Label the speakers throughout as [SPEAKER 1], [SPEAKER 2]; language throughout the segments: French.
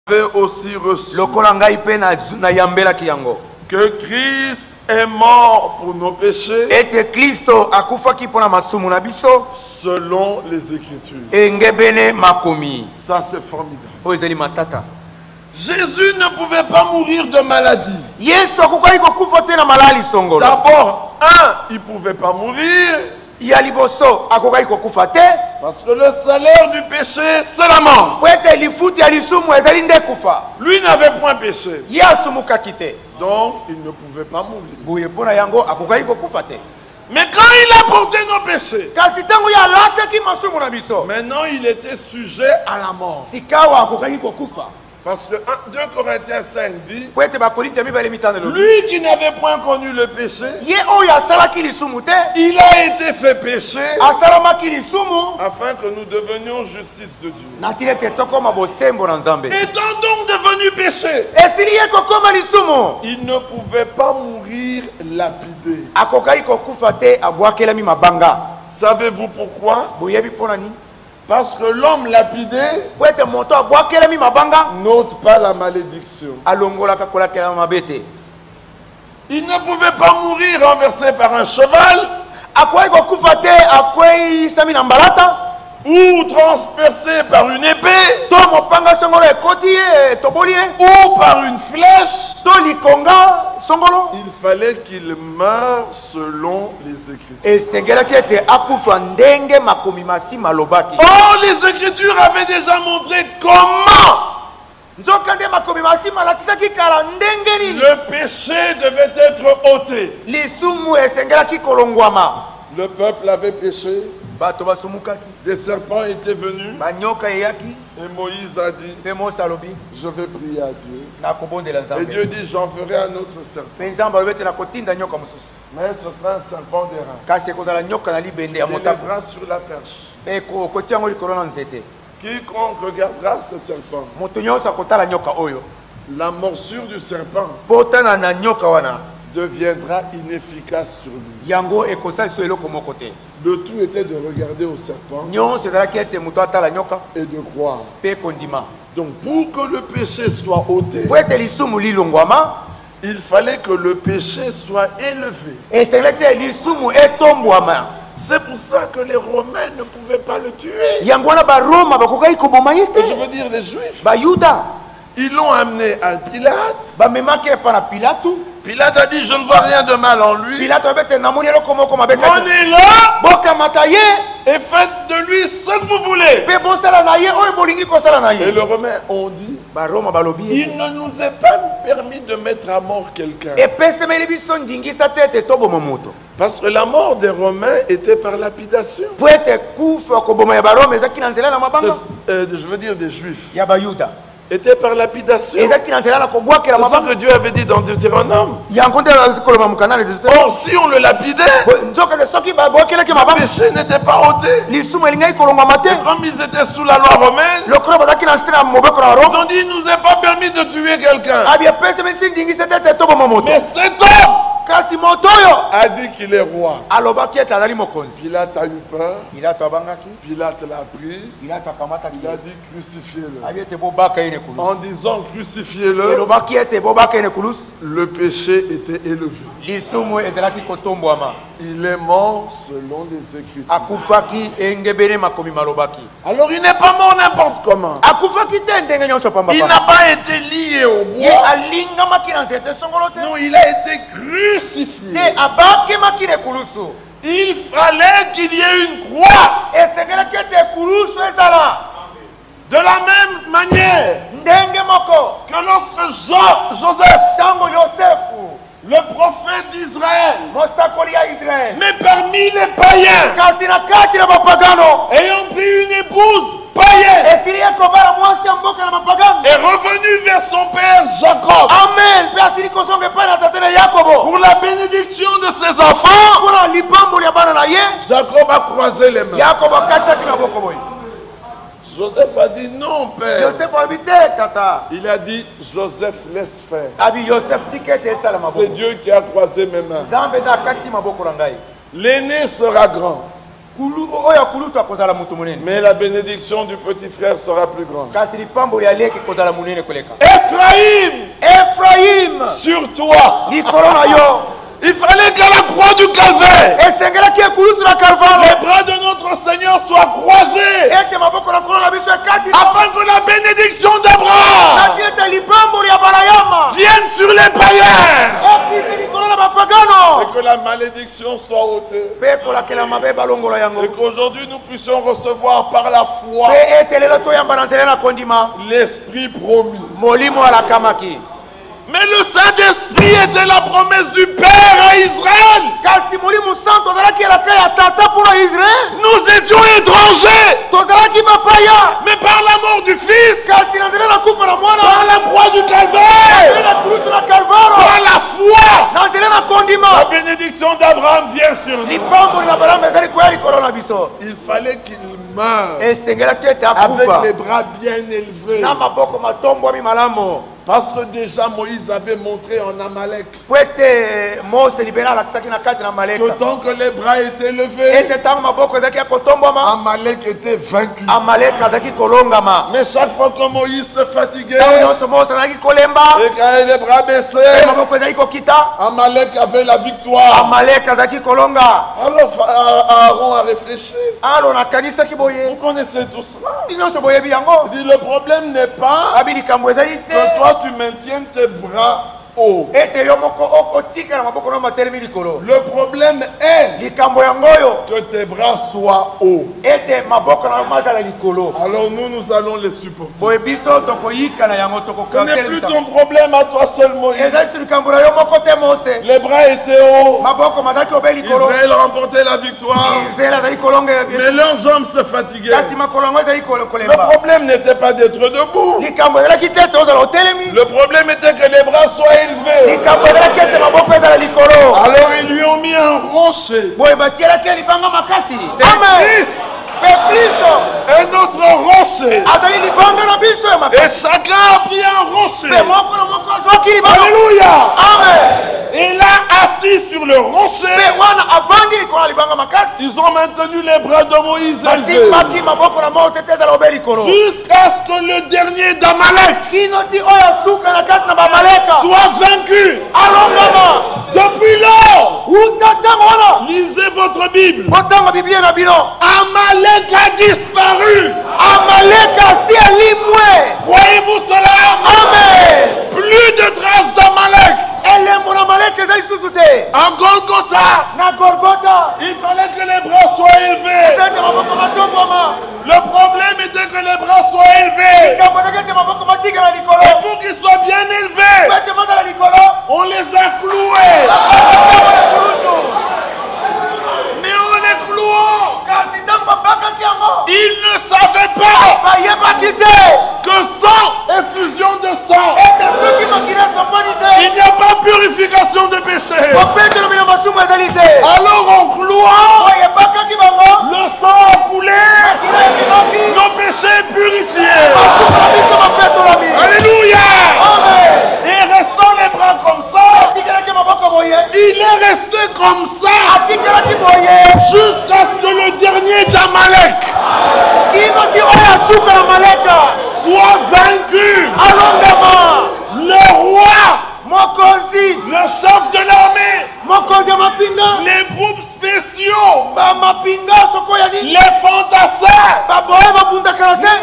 [SPEAKER 1] avez aussi reçu que Christ est mort pour nos péchés selon les Écritures. Ça c'est formidable. Jésus ne pouvait pas mourir de maladie. D'abord, il ne pouvait pas mourir. Parce que le salaire du péché, c'est la mort. Lui n'avait point péché. Donc, il ne pouvait pas mourir. Mais quand il a porté nos péchés, maintenant il était sujet à la mort. Parce que 2 Corinthiens 5 dit, lui qui n'avait point connu le péché, il a été fait péché afin que nous devenions justice de Dieu. Étant donc devenu péché, il ne pouvait pas mourir lapidé. Savez-vous pourquoi? Parce que l'homme lapidé n'ôte pas la malédiction. Il ne pouvait pas mourir renversé par un cheval ou transpercé par une épée ou par une flèche. Il fallait qu'il meure selon les Écritures. Oh, les Écritures avaient déjà montré comment le péché devait être ôté. Le peuple avait péché. Des serpents étaient venus. Et Moïse a dit, je vais prier à Dieu. Et Dieu dit, j'en ferai un autre serpent. Mais ce sera un serpent d'airain. Il élèvera sur la perche. Quiconque regardera ce serpent, la morsure du serpent deviendra inefficace sur lui. Le tout était de regarder au serpent et de croire. Donc pour que le péché soit ôté, il fallait que le péché soit élevé. C'est pour ça que les Romains ne pouvaient pas le tuer. Et je veux dire les Juifs. Ils l'ont amené à Pilate. Pilate a dit, je ne vois rien de mal en lui. Prenez-le et faites de lui ce que vous voulez. Et les Romains ont dit, il ne nous est pas permis de mettre à mort quelqu'un. Parce que la mort des Romains était par lapidation. Je veux dire des Juifs. Était par lapidation. C'est ce que Dieu avait dit dans Deutéronome. Or, si on le lapidait, le péché n'était pas ôté. Et comme ils étaient sous la loi romaine, ils ont dit, il ne nous est pas permis de tuer quelqu'un. Mais cet homme a dit qu'il est roi. Pilate a eu peur. Pilate l'a pris. Il a dit crucifiez-le. En disant crucifiez-le, le péché était élevé. Il est mort selon les Écritures. Alors il n'est pas mort n'importe comment. Il n'a pas été lié au bois. Non, il a été crucifié. Il fallait qu'il y ait une croix. De la même manière que lorsque Joseph, le prophète d'Israël, mais parmi les païens, ayant pris une épouse païenne, est revenu vers son père Jacob pour la bénédiction de ses enfants. Jacob a croisé les mains. Joseph a dit non, père. Il a dit, Joseph, laisse faire. C'est Dieu qui a croisé mes mains. L'aîné sera grand. Mais la bénédiction du petit frère sera plus grande. Ephraïm, sur toi, il fallait qu'à la croix du calvaire, les bras de notre Seigneur soient croisés, afin que la bénédiction d'Abraham vienne sur les païens, et que la malédiction soit ôtée, et qu'aujourd'hui nous puissions recevoir par la foi l'Esprit promis. Mais le Saint-Esprit était la promesse du Père à Israël. Nous étions étrangers. Mais par la mort du Fils, par la croix du calvaire, par la foi, la bénédiction d'Abraham vient sur nous. Il fallait qu'il meure avec les bras bien élevés. Parce que déjà Moïse avait montré en Amalek que tant que les bras étaient levés, Amalek était vaincu. Mais chaque fois que Moïse se fatiguait et quand les bras baissaient, Amalek avait la victoire. Alors Aaron a réfléchi. Vous connaissez tout cela. Il dit le problème n'est pas que toi tu maintiens tes bras haut. Le problème est que tes bras soient hauts. Alors nous allons les supporter. Ce n'est plus ton problème à toi seul, Moïse. Les bras étaient hauts. Israël remportait la victoire. Mais leurs jambes se fatiguaient. Le problème n'était pas d'être debout. Le problème était que les bras soient élevés. Alors ils lui ont mis un rocher. Un autre rocher. Et chacun a pris un rocher. Alléluia. Et là, assis sur le rocher, ils ont maintenu les bras de Moïse élevés jusqu'à ce que le dernier d'Amalek soit vaincu. Depuis lors, lisez votre Bible. Amalek a disparu. Croyez-vous cela? Amen. Plus de traces d'Amalek. En Golgotha, il fallait que les bras soient élevés. Le problème était que les bras soient élevés. Et pour qu'ils soient bien élevés, on les a cloués. Mais en les clouant, ils ne savaient pas que sans effusion de sang, il n'y a pas purification de péché. Alors en clouant, le sang a coulé, nos péchés purifiés. Alléluia. Et restant les bras comme ça, il est resté comme ça jusqu'à ce que le dernier d'Amalek soit vaincu. Le roi, le chef de l'armée, les groupes spéciaux, les fantassins,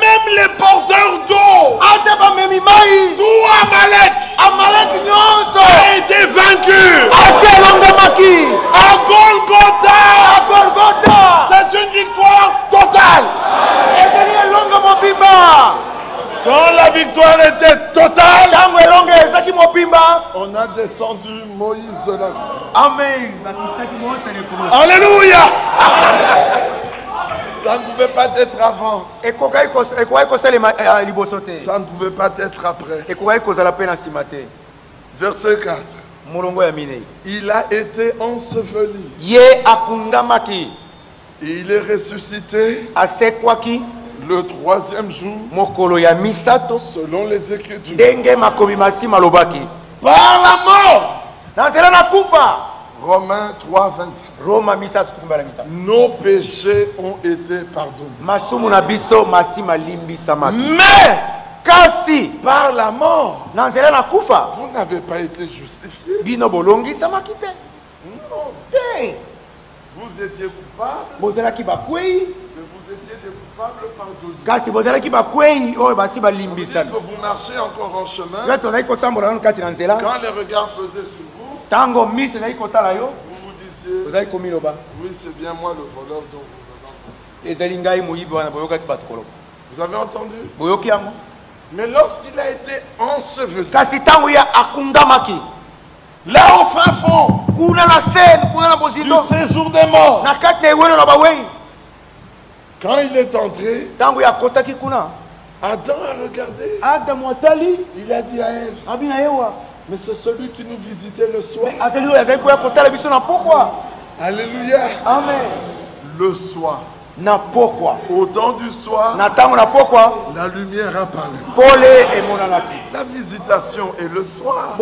[SPEAKER 1] même les porteurs d'eau, tout Amalek a été vaincu. À Golgotha, c'est une victoire totale. Quand la victoire était totale, on a descendu Moïse de la croix. Amen. Alléluia. Ça ne pouvait pas être avant. Ça ne pouvait pas être après. Verset 4. Il a été enseveli. Et il est ressuscité le 3e jour, selon les Écritures, par la mort. Romains 3, 25. Nos péchés ont été pardonnés. Mais par la mort, vous n'avez pas été justifié. Non. Vous étiez coupable. Mais vous étiez des coupables pardonnés. Que vous marchez encore en chemin. Quand les regards faisaient sur vous, vous vous disiez, oui, c'est bien moi le voleur dont vous avez entendu? Mais lorsqu'il a été enseveli, là au fin fond du séjour des morts, quand il est entré, Adam a regardé. Il a dit à elle, mais c'est celui qui nous visitait le soir. Alléluia. Amen. Le soir. Au temps du soir, la lumière apparut. La visitation est le soir.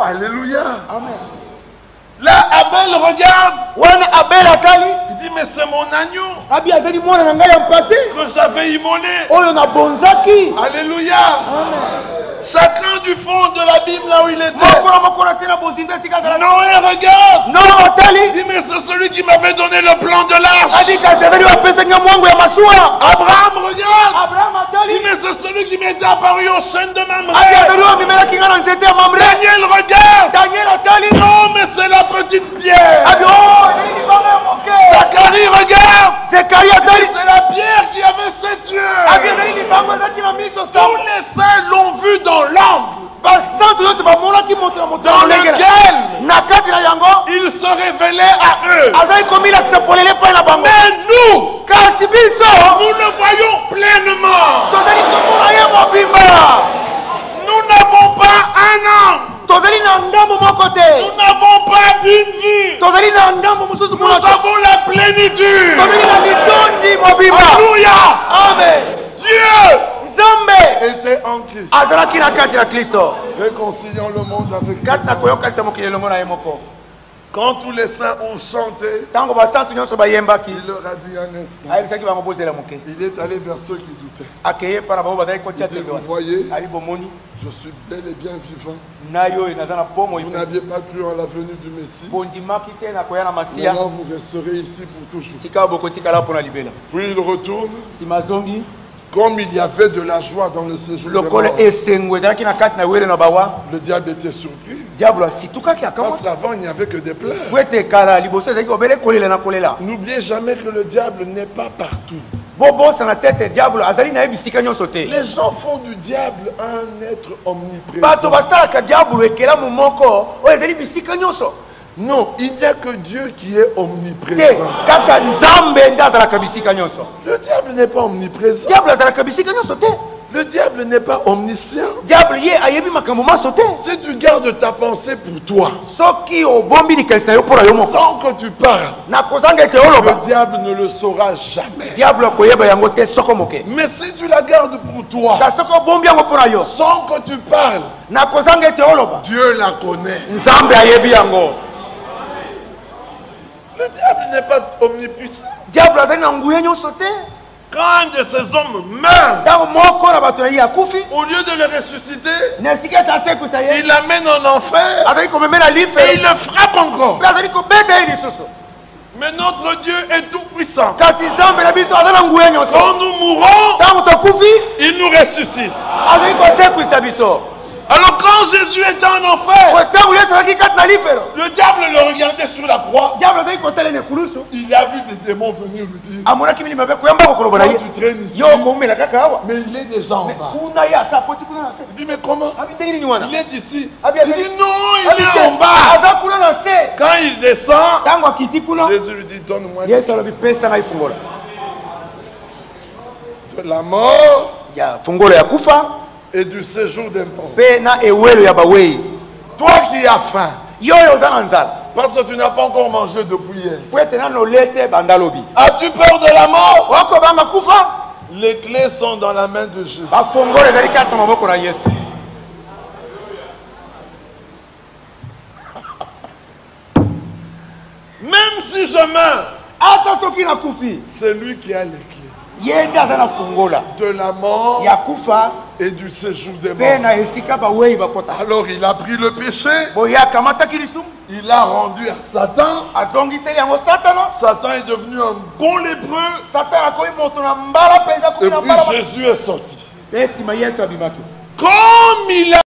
[SPEAKER 1] Alléluia. Amen. Là, Abel regarde. Il dit, mais c'est mon agneau que j'avais immolé. Alléluia. Amen. Chacun du fond de l'abîme là où il était. Noé regarde. Il dit, mais c'est celui qui m'avait donné le plan de l'arche. Abraham regarde. Il dit, mais c'est celui qui m'était apparu au chêne de Mamré. Daniel regarde. Non, mais c'est la petite pierre. Zacharie regarde. C'est la pierre qui avait 7 yeux. Tous les saints l'ont vu dans l'âme, dans lequel il se révélait à eux. Mais nous le voyons pleinement. Nous n'avons pas un âme. Nous n'avons pas une vie. Nous avons la plénitude. Alléluia. Amen. Dieu était en Christ, réconciliant le monde avec lui. Quand tous les saints ont chanté, il leur a dit un instant. Il est allé vers ceux qui doutaient. Vous voyez, je suis bel et bien vivant. Vous n'aviez pas cru en la venue du Messie. Maintenant vous resterez ici pour toujours. Puis il retourne. Comme il y avait de la joie dans le séjour des morts, le diable était surpris. Parce qu'avant il n'y avait que des pleurs. N'oubliez jamais que le diable n'est pas partout. Les gens font du diable un être omniprésent. Non, il n'y a que Dieu qui est omniprésent. Le diable n'est pas omniprésent. Le diable n'est pas omniscient. Si tu gardes ta pensée pour toi, sans que tu parles, le diable ne le saura jamais. Mais si tu la gardes pour toi, sans que tu parles, Dieu la connaît. Le diable n'est pas omnipuissant. Quand un de ces hommes meurt, au lieu de le ressusciter, il l'amène en enfer et il le frappe encore. Mais notre Dieu est tout puissant. Quand nous mourons, il nous ressuscite. Alors quand Jésus était en enfer, le diable le regardait sur la croix. Il a vu des démons venir lui dire, quand tu traînes ici, mais il est déjà en bas. Il dit, mais comment? Il est ici. Il dit, non, il est en bas. Quand il descend, Jésus lui dit, donne-moi de la mort et du séjour des morts. Toi qui as faim, parce que tu n'as pas encore mangé depuis hier, as-tu peur de la mort? Les clés sont dans la main de Jésus. si je meurs, c'est lui qui a les clés de la mort et du séjour des morts. Alors il a pris le péché, il a rendu à Satan. Satan est devenu un bon lépreux. Et puis Jésus est sorti. Comme il a